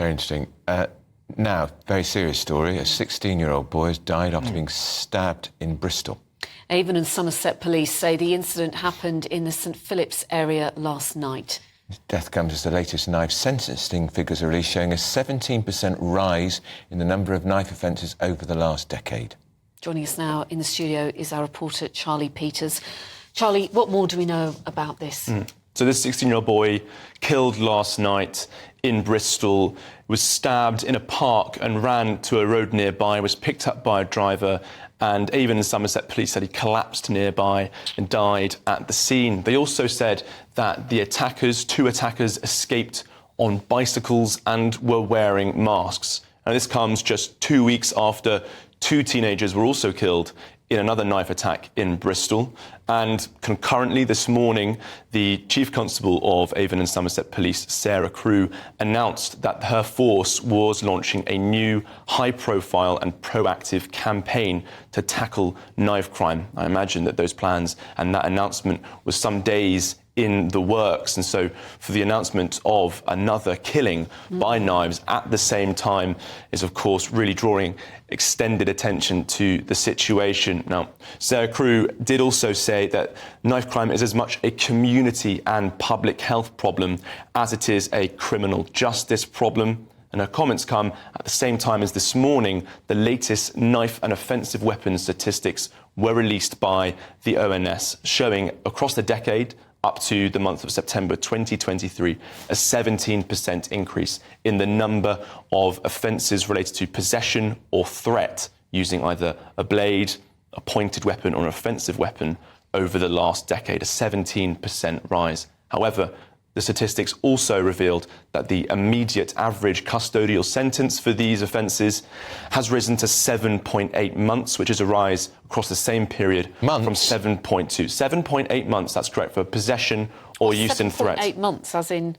Very interesting. Now, very serious story. A 16-year-old boy has died after being stabbed in Bristol. Avon and Somerset police say the incident happened in the St Philip's area last night. His death comes as the latest knife sentencing figures are released, showing a 17% rise in the number of knife offences over the last decade. Joining us now in the studio is our reporter, Charlie Peters. Charlie, what more do we know about this? So this 16-year-old boy killed last night in Bristol, was stabbed in a park and ran to a road nearby, was picked up by a driver, and Avon and Somerset police said he collapsed nearby and died at the scene. They also said that the two attackers escaped on bicycles and were wearing masks. And this comes just 2 weeks after 2 teenagers were also killed in another knife attack in Bristol. And concurrently this morning, the Chief Constable of Avon and Somerset Police, Sarah Crew, announced that her force was launching a new high-profile and proactive campaign to tackle knife crime. I imagine that those plans and that announcement was some days in the works, and so for the announcement of another killing by knives at the same time is of course really drawing extended attention to the situation. Now, Sarah Crew did also say that knife crime is as much a community and public health problem as it is a criminal justice problem. And her comments come at the same time as this morning the latest knife and offensive weapons statistics were released by the ONS, showing across the decade up to the month of September 2023, a 17% increase in the number of offences related to possession or threat using either a blade, a pointed weapon or an offensive weapon over the last decade, a 17% rise. However, the statistics also revealed that the immediate average custodial sentence for these offences has risen to 7.8 months, which is a rise across the same period from 7.2. 7.8 months, that's correct, for possession or use in threat. 7.8 months, as in?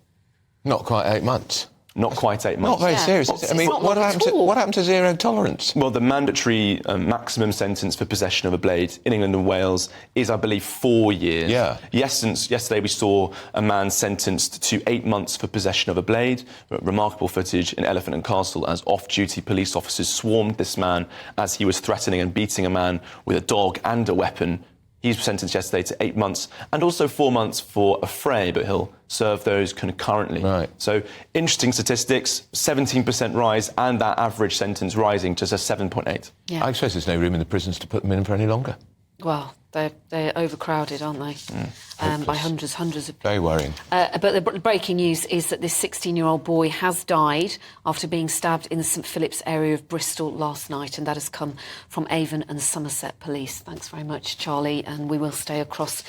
Not quite 8 months. Not quite 8 months. Not very serious, is it? I mean, what happened to zero tolerance? Well, the mandatory maximum sentence for possession of a blade in England and Wales is, I believe, 4 years. Yeah. Yesterday we saw a man sentenced to 8 months for possession of a blade. Remarkable footage in Elephant and Castle as off-duty police officers swarmed this man as he was threatening and beating a man with a dog and a weapon. He was sentenced yesterday to 8 months and also 4 months for a fray, but he'll serve those concurrently. Right. So interesting statistics, 17% rise and that average sentence rising to 7.8. Yeah. I suppose there's no room in the prisons to put them in for any longer. Well, they're overcrowded, aren't they? By hundreds of people. Very worrying. But the breaking news is that this 16-year-old boy has died after being stabbed in the St Philip's area of Bristol last night, and that has come from Avon and Somerset Police. Thanks very much, Charlie, and we will stay across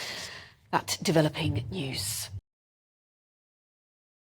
that developing news.